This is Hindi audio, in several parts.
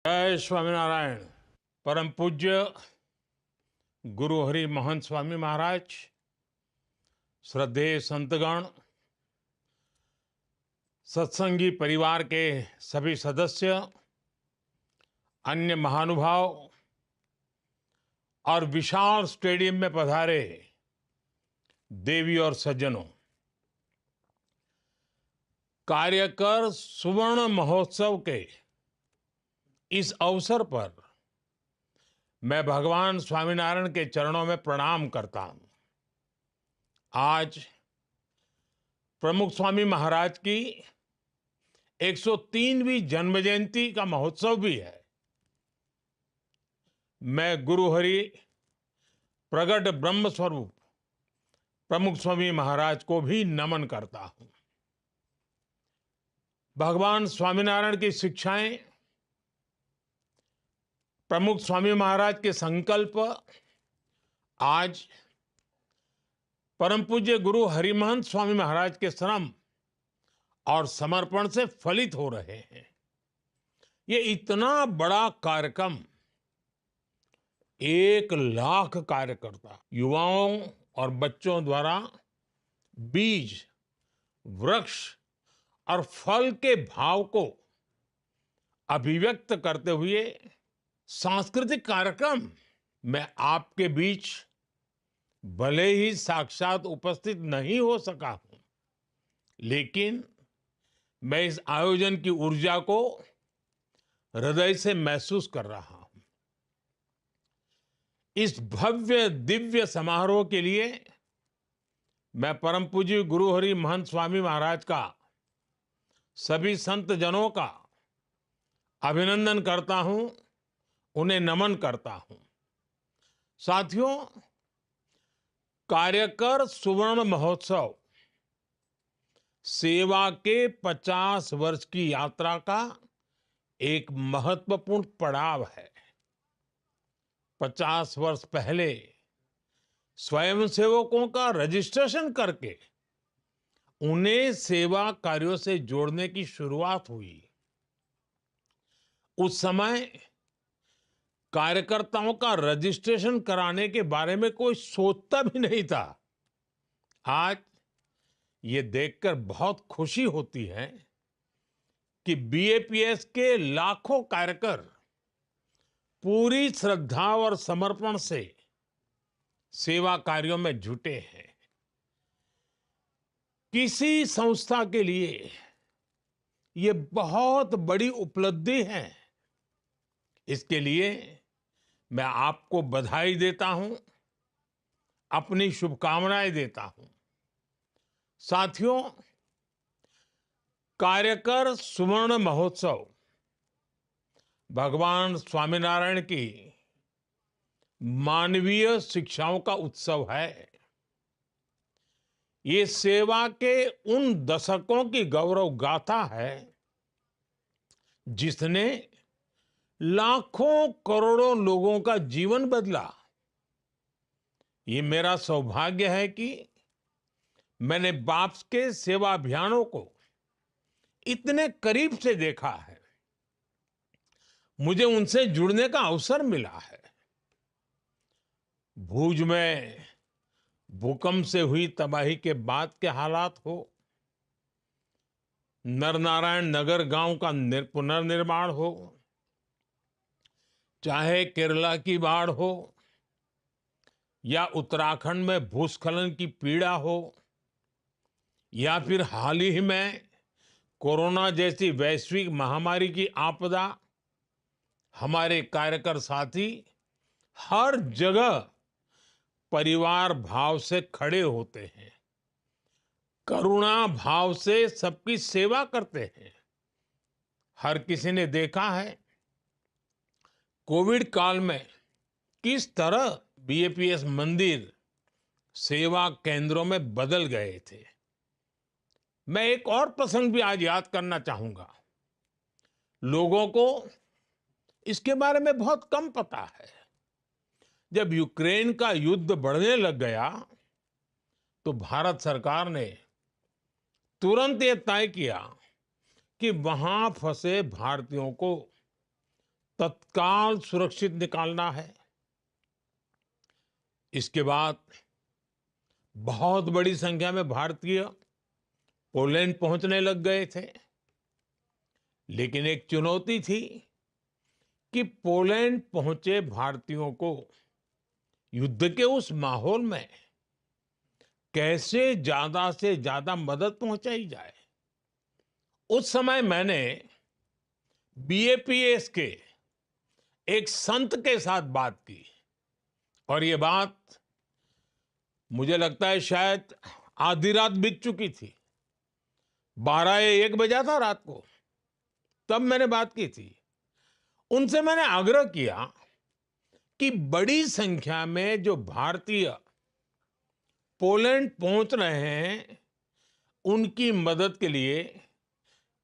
जय स्वामीनारायण। परम पूज्य गुरु हरि महंत स्वामी महाराज, श्रद्धेय संतगण, सत्संगी परिवार के सभी सदस्य, अन्य महानुभाव और विशाल स्टेडियम में पधारे देवी और सज्जनों, कार्यकर सुवर्ण महोत्सव के इस अवसर पर मैं भगवान स्वामीनारायण के चरणों में प्रणाम करता हूं। आज प्रमुख स्वामी महाराज की 103वीं जन्म जयंती का महोत्सव भी है। मैं गुरु हरि प्रगट ब्रह्म स्वरूप प्रमुख स्वामी महाराज को भी नमन करता हूं। भगवान स्वामीनारायण की शिक्षाएं, प्रमुख स्वामी महाराज के संकल्प आज परम पूज्य गुरु हरिमहंत स्वामी महाराज के श्रम और समर्पण से फलित हो रहे हैं। ये इतना बड़ा कार्यक्रम 1 लाख कार्यकर्ता, युवाओं और बच्चों द्वारा बीज, वृक्ष और फल के भाव को अभिव्यक्त करते हुए सांस्कृतिक कार्यक्रम। मैं आपके बीच भले ही साक्षात उपस्थित नहीं हो सका हूं, लेकिन मैं इस आयोजन की ऊर्जा को हृदय से महसूस कर रहा हूं। इस भव्य दिव्य समारोह के लिए मैं परम पूज्य गुरु हरि महंत स्वामी महाराज का, सभी संत जनों का अभिनंदन करता हूं, उन्हें नमन करता हूं। साथियों, कार्यकर सुवर्ण महोत्सव सेवा के 50 वर्ष की यात्रा का एक महत्वपूर्ण पड़ाव है। 50 वर्ष पहले स्वयंसेवकों का रजिस्ट्रेशन करके उन्हें सेवा कार्यों से जोड़ने की शुरुआत हुई। उस समय कार्यकर्ताओं का रजिस्ट्रेशन कराने के बारे में कोई सोचता भी नहीं था। आज ये देखकर बहुत खुशी होती है कि बीएपीएस के लाखों कार्यकर पूरी श्रद्धा और समर्पण से सेवा कार्यों में जुटे हैं। किसी संस्था के लिए ये बहुत बड़ी उपलब्धि है। इसके लिए मैं आपको बधाई देता हूं, अपनी शुभकामनाएं देता हूं। साथियों, कार्यकर सुवर्ण महोत्सव भगवान स्वामीनारायण की मानवीय शिक्षाओं का उत्सव है। ये सेवा के उन दशकों की गौरव गाथा है जिसने लाखों करोड़ों लोगों का जीवन बदला। ये मेरा सौभाग्य है कि मैंने बाप्स के सेवा अभियानों को इतने करीब से देखा है। मुझे उनसे जुड़ने का अवसर मिला है। भूज में भूकंप से हुई तबाही के बाद के हालात हो, नरनारायण नगर गांव का पुनर्निर्माण हो, चाहे केरला की बाढ़ हो या उत्तराखंड में भूस्खलन की पीड़ा हो, या फिर हाल ही में कोरोना जैसी वैश्विक महामारी की आपदा, हमारे कार्यकर साथी हर जगह परिवार भाव से खड़े होते हैं, करुणा भाव से सबकी सेवा करते हैं। हर किसी ने देखा है कोविड काल में किस तरह बीएपीएस मंदिर सेवा केंद्रों में बदल गए थे। मैं एक और प्रसंग भी आज याद करना चाहूंगा। लोगों को इसके बारे में बहुत कम पता है। जब यूक्रेन का युद्ध बढ़ने लग गया तो भारत सरकार ने तुरंत ये तय किया कि वहां फंसे भारतीयों को तत्काल सुरक्षित निकालना है। इसके बाद बहुत बड़ी संख्या में भारतीय पोलैंड पहुंचने लग गए थे। लेकिन एक चुनौती थी कि पोलैंड पहुंचे भारतीयों को युद्ध के उस माहौल में कैसे ज्यादा से ज्यादा मदद पहुंचाई जाए। उस समय मैंने बीएपीएस के एक संत के साथ बात की और ये बात मुझे लगता है शायद आधी रात बीत चुकी थी। 12 या 1 बजा था रात को, तब मैंने बात की थी। उनसे मैंने आग्रह किया कि बड़ी संख्या में जो भारतीय पोलैंड पहुंच रहे हैं, उनकी मदद के लिए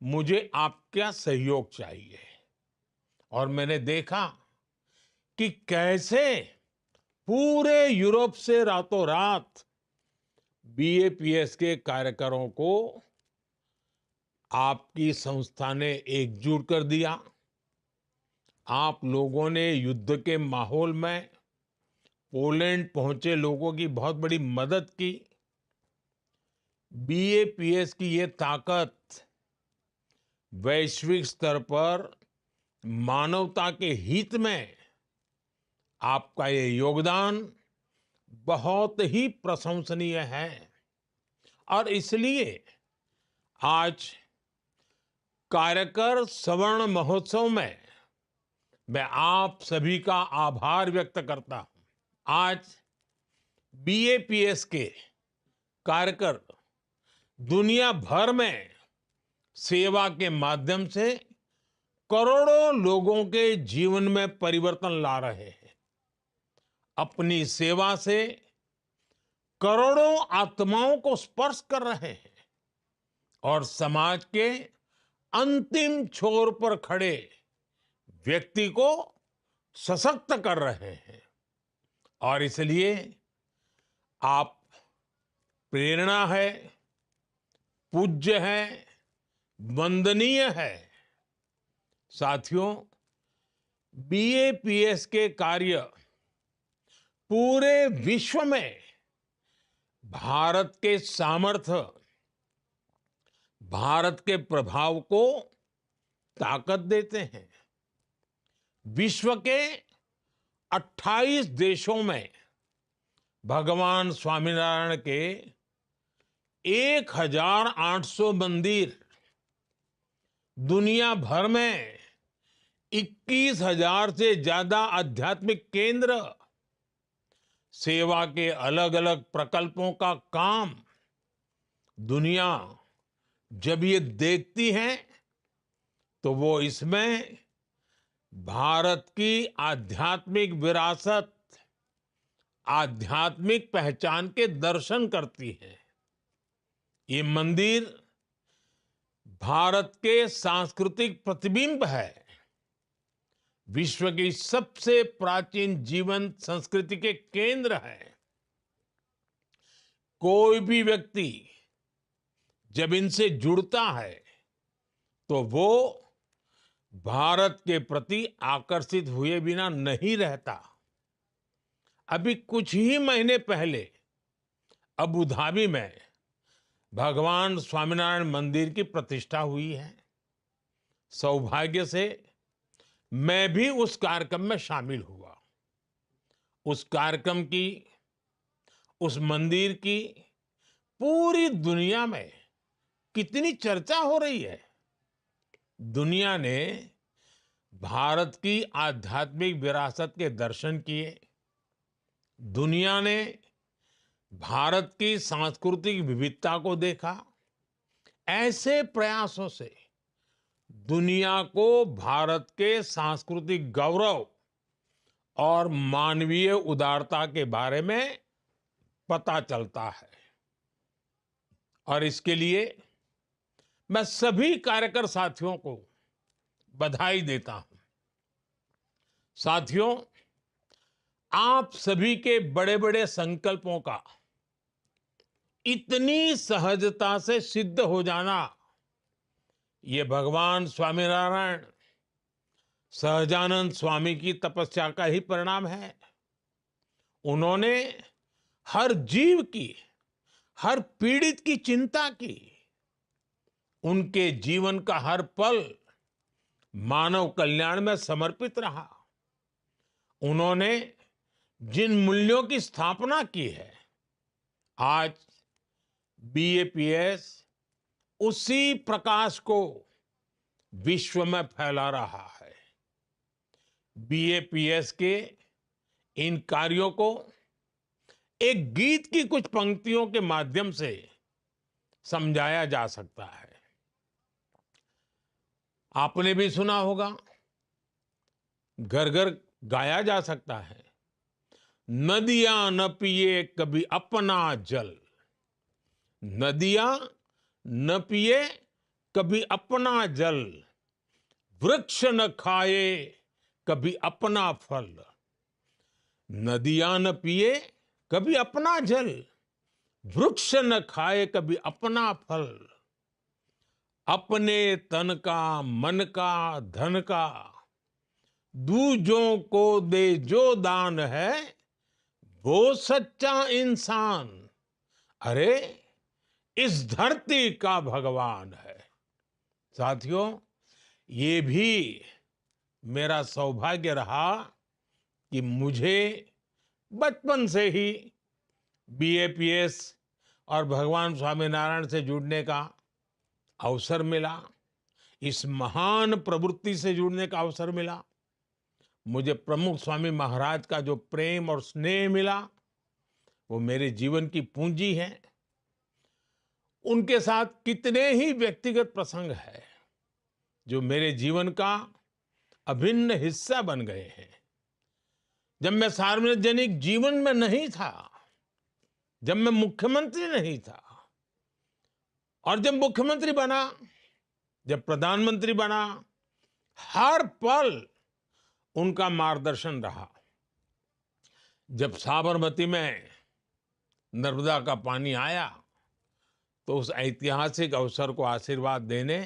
मुझे आपका सहयोग चाहिए। और मैंने देखा कि कैसे पूरे यूरोप से रातों रात बीएपीएस के कार्यकरों को आपकी संस्था ने एकजुट कर दिया। आप लोगों ने युद्ध के माहौल में पोलैंड पहुंचे लोगों की बहुत बड़ी मदद की। बीएपीएस की ये ताकत वैश्विक स्तर पर मानवता के हित में आपका ये योगदान बहुत ही प्रशंसनीय है। और इसलिए आज कार्यकर स्वर्ण महोत्सव में मैं आप सभी का आभार व्यक्त करता हूं। आज बीएपीएस के कार्यकर दुनिया भर में सेवा के माध्यम से करोड़ों लोगों के जीवन में परिवर्तन ला रहे हैं। अपनी सेवा से करोड़ों आत्माओं को स्पर्श कर रहे हैं और समाज के अंतिम छोर पर खड़े व्यक्ति को सशक्त कर रहे हैं। और इसलिए आप प्रेरणा है, पूज्य है, वंदनीय है। साथियों, बीएपीएस के कार्य पूरे विश्व में भारत के सामर्थ्य, भारत के प्रभाव को ताकत देते हैं। विश्व के 28 देशों में भगवान स्वामीनारायण के 1800 मंदिर, दुनिया भर में 21,000 से ज्यादा आध्यात्मिक केंद्र, सेवा के अलग अलग प्रकल्पों का काम दुनिया जब ये देखती है तो वो इसमें भारत की आध्यात्मिक विरासत, आध्यात्मिक पहचान के दर्शन करती है। ये मंदिर भारत के सांस्कृतिक प्रतिबिंब है। विश्व की सबसे प्राचीन जीवंत संस्कृति के केंद्र है। कोई भी व्यक्ति जब इनसे जुड़ता है तो वो भारत के प्रति आकर्षित हुए बिना नहीं रहता। अभी कुछ ही महीने पहले अबू धाबी में भगवान स्वामीनारायण मंदिर की प्रतिष्ठा हुई है। सौभाग्य से मैं भी उस कार्यक्रम में शामिल हुआ। उस कार्यक्रम की, उस मंदिर की पूरी दुनिया में कितनी चर्चा हो रही है। दुनिया ने भारत की आध्यात्मिक विरासत के दर्शन किए। दुनिया ने भारत की सांस्कृतिक विविधता को देखा। ऐसे प्रयासों से दुनिया को भारत के सांस्कृतिक गौरव और मानवीय उदारता के बारे में पता चलता है। और इसके लिए मैं सभी कार्यकर साथियों को बधाई देता हूं। साथियों, आप सभी के बड़े बड़े संकल्पों का इतनी सहजता से सिद्ध हो जाना, ये भगवान स्वामीनारायण सहजानंद स्वामी की तपस्या का ही परिणाम है। उन्होंने हर जीव की, हर पीड़ित की चिंता की। उनके जीवन का हर पल मानव कल्याण में समर्पित रहा। उन्होंने जिन मूल्यों की स्थापना की है, आज बीएपीएस उसी प्रकाश को विश्व में फैला रहा है। बीएपीएस के इन कार्यों को एक गीत की कुछ पंक्तियों के माध्यम से समझाया जा सकता है। आपने भी सुना होगा, घर घर गाया जा सकता है। नदियां न पिए कभी अपना जल, नदियां न पिए कभी अपना जल, वृक्ष न खाए कभी अपना फल। नदियां न पिए कभी अपना जल, वृक्ष न खाए कभी अपना फल। अपने तन का, मन का, धन का, दूजों को दे जो दान है, वो सच्चा इंसान। अरे इस धरती का भगवान है। साथियों, ये भी मेरा सौभाग्य रहा कि मुझे बचपन से ही बीएपीएस और भगवान स्वामीनारायण से जुड़ने का अवसर मिला। इस महान प्रवृत्ति से जुड़ने का अवसर मिला। मुझे प्रमुख स्वामी महाराज का जो प्रेम और स्नेह मिला, वो मेरे जीवन की पूंजी है। उनके साथ कितने ही व्यक्तिगत प्रसंग है जो मेरे जीवन का अभिन्न हिस्सा बन गए हैं। जब मैं सार्वजनिक जीवन में नहीं था, जब मैं मुख्यमंत्री नहीं था, और जब मुख्यमंत्री बना, जब प्रधानमंत्री बना, हर पल उनका मार्गदर्शन रहा। जब साबरमती में नर्मदा का पानी आया, तो उस ऐतिहासिक अवसर को आशीर्वाद देने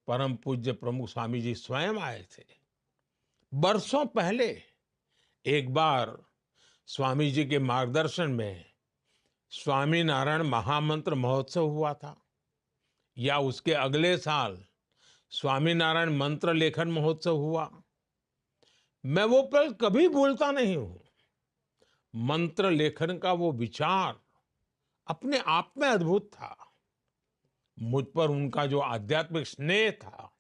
परम पूज्य प्रमुख स्वामी जी स्वयं आए थे। बरसों पहले एक बार स्वामी जी के मार्गदर्शन में स्वामीनारायण महामंत्र महोत्सव हुआ था, या उसके अगले साल स्वामीनारायण मंत्र लेखन महोत्सव हुआ। मैं वो पल कभी भूलता नहीं हूं। मंत्र लेखन का वो विचार अपने आप में अद्भुत था। मुझ पर उनका जो आध्यात्मिक स्नेह था,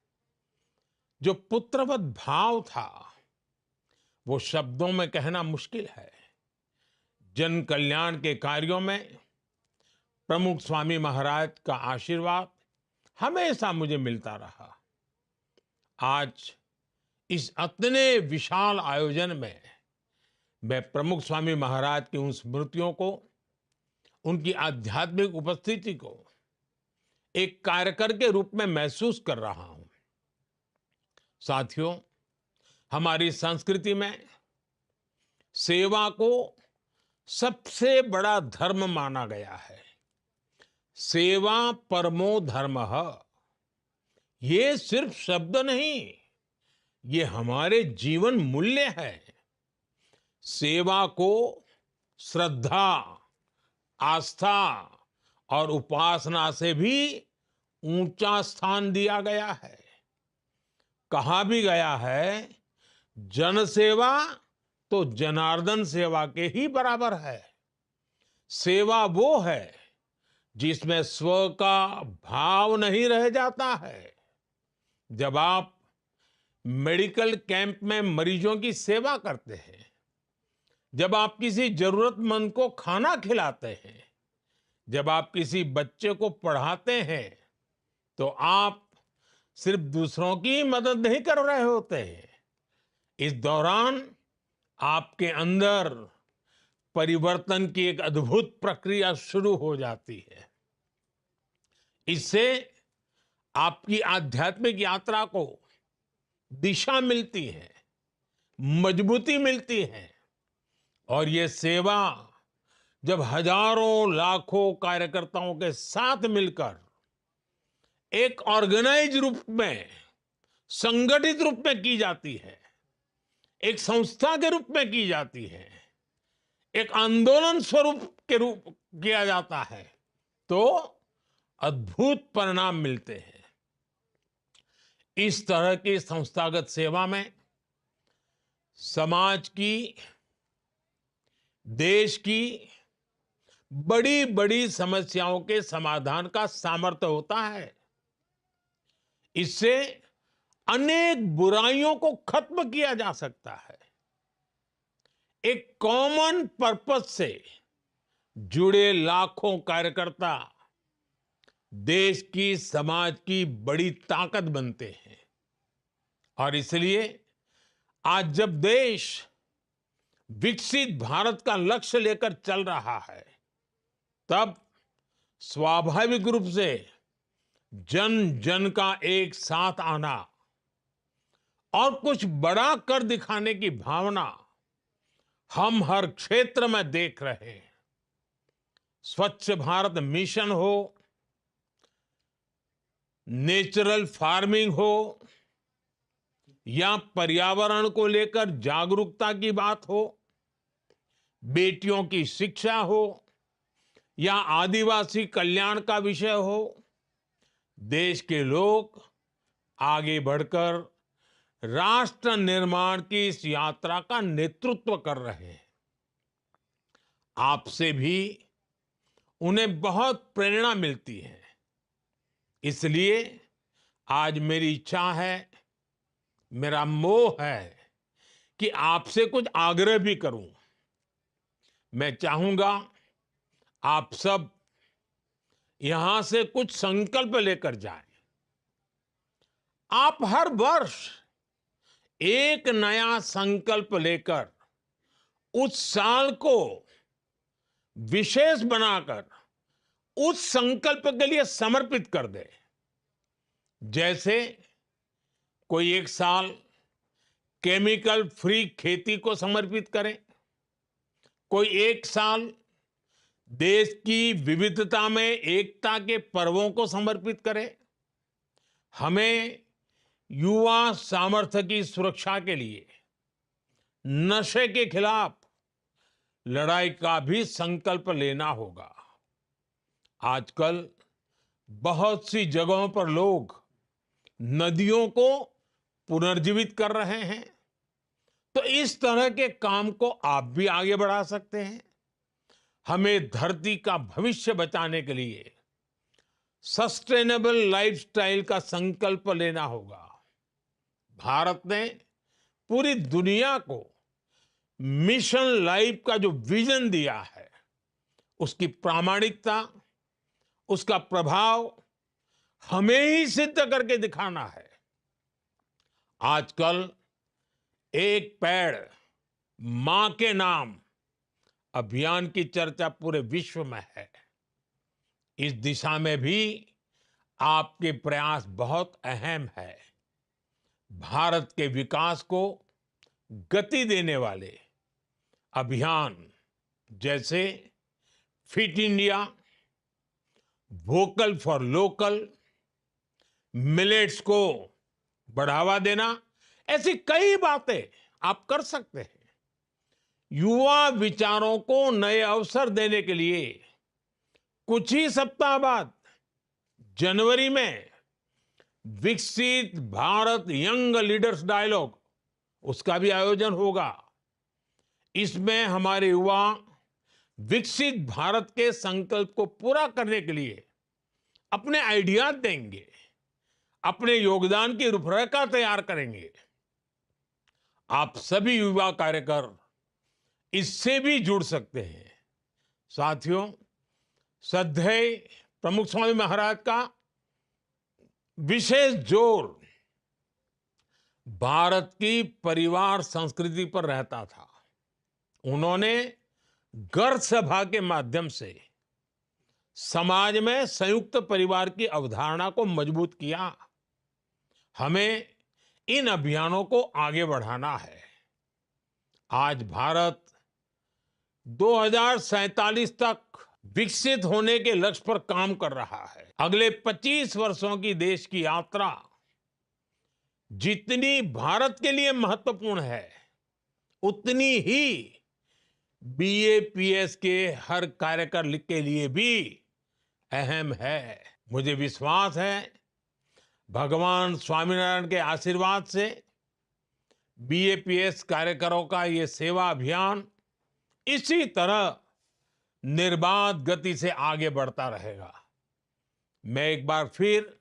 जो पुत्रवत भाव था, वो शब्दों में कहना मुश्किल है। जन कल्याण के कार्यों में प्रमुख स्वामी महाराज का आशीर्वाद हमेशा मुझे मिलता रहा। आज इस इतने विशाल आयोजन में मैं प्रमुख स्वामी महाराज की उन स्मृतियों को, उनकी आध्यात्मिक उपस्थिति को एक कार्यकर के रूप में महसूस कर रहा हूं। साथियों, हमारी संस्कृति में सेवा को सबसे बड़ा धर्म माना गया है। सेवा परमो धर्मः। ये सिर्फ शब्द नहीं, ये हमारे जीवन मूल्य है। सेवा को श्रद्धा, आस्था और उपासना से भी ऊंचा स्थान दिया गया है। कहा भी गया है, जन सेवा तो जनार्दन सेवा के ही बराबर है। सेवा वो है जिसमें स्व का भाव नहीं रह जाता है। जब आप मेडिकल कैंप में मरीजों की सेवा करते हैं, जब आप किसी जरूरतमंद को खाना खिलाते हैं, जब आप किसी बच्चे को पढ़ाते हैं, तो आप सिर्फ दूसरों की मदद नहीं कर रहे होते हैं। इस दौरान आपके अंदर परिवर्तन की एक अद्भुत प्रक्रिया शुरू हो जाती है। इससे आपकी आध्यात्मिक यात्रा को दिशा मिलती है, मजबूती मिलती है। और ये सेवा जब हजारों लाखों कार्यकर्ताओं के साथ मिलकर एक ऑर्गेनाइज रूप में संगठित रूप में की जाती है, एक संस्था के रूप में की जाती है, एक आंदोलन स्वरूप के रूप किया जाता है, तो अद्भुत परिणाम मिलते हैं। इस तरह की संस्थागत सेवा में समाज की, देश की बड़ी बड़ी समस्याओं के समाधान का सामर्थ्य होता है। इससे अनेक बुराइयों को खत्म किया जा सकता है। एक कॉमन पर्पस से जुड़े लाखों कार्यकर्ता देश की, समाज की बड़ी ताकत बनते हैं। और इसलिए आज जब देश विकसित भारत का लक्ष्य लेकर चल रहा है, तब स्वाभाविक रूप से जन जन का एक साथ आना और कुछ बड़ा कर दिखाने की भावना हम हर क्षेत्र में देख रहे हैं। स्वच्छ भारत मिशन हो, नेचुरल फार्मिंग हो, या पर्यावरण को लेकर जागरूकता की बात हो, बेटियों की शिक्षा हो, या आदिवासी कल्याण का विषय हो, देश के लोग आगे बढ़कर राष्ट्र निर्माण की इस यात्रा का नेतृत्व कर रहे हैं। आपसे भी उन्हें बहुत प्रेरणा मिलती है। इसलिए आज मेरी इच्छा है, मेरा मोह है कि आपसे कुछ आग्रह भी करूं। मैं चाहूंगा आप सब यहां से कुछ संकल्प लेकर जाएं। आप हर वर्ष एक नया संकल्प लेकर उस साल को विशेष बनाकर उस संकल्प के लिए समर्पित कर दे। जैसे कोई एक साल केमिकल फ्री खेती को समर्पित करे, कोई एक साल देश की विविधता में एकता के पर्वों को समर्पित करे। हमें युवा सामर्थ्य की सुरक्षा के लिए नशे के खिलाफ लड़ाई का भी संकल्प लेना होगा। आजकल बहुत सी जगहों पर लोग नदियों को पुनर्जीवित कर रहे हैं, तो इस तरह के काम को आप भी आगे बढ़ा सकते हैं। हमें धरती का भविष्य बचाने के लिए सस्टेनेबल लाइफस्टाइल का संकल्प लेना होगा। भारत ने पूरी दुनिया को मिशन लाइफ का जो विजन दिया है, उसकी प्रामाणिकता, उसका प्रभाव हमें ही सिद्ध करके दिखाना है। आजकल एक पेड़ मां के नाम अभियान की चर्चा पूरे विश्व में है। इस दिशा में भी आपके प्रयास बहुत अहम है। भारत के विकास को गति देने वाले अभियान जैसे fit India, vocal for local, millets को बढ़ावा देना, ऐसी कई बातें आप कर सकते हैं। युवा विचारों को नए अवसर देने के लिए कुछ ही सप्ताह बाद जनवरी में विकसित भारत यंग लीडर्स डायलॉग, उसका भी आयोजन होगा। इसमें हमारे युवा विकसित भारत के संकल्प को पूरा करने के लिए अपने आइडियाज देंगे, अपने योगदान की रूपरेखा तैयार करेंगे। आप सभी युवा कार्यकर इससे भी जुड़ सकते हैं। साथियों, श्रद्धेय प्रमुख स्वामी महाराज का विशेष जोर भारत की परिवार संस्कृति पर रहता था। उन्होंने घर सभा के माध्यम से समाज में संयुक्त परिवार की अवधारणा को मजबूत किया। हमें इन अभियानों को आगे बढ़ाना है। आज भारत 2047 तक विकसित होने के लक्ष्य पर काम कर रहा है। अगले 25 वर्षों की देश की यात्रा जितनी भारत के लिए महत्वपूर्ण है, उतनी ही बीएपीएस के हर कार्यकर के लिए भी अहम है। मुझे विश्वास है भगवान स्वामीनारायण के आशीर्वाद से बीएपीएस कार्यकरों का ये सेवा अभियान इसी तरह निर्बाध गति से आगे बढ़ता रहेगा। मैं एक बार फिर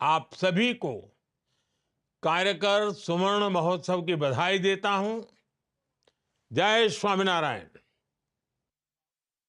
आप सभी को कार्यकर सुवर्ण महोत्सव की बधाई देता हूं। जय स्वामीनारायण।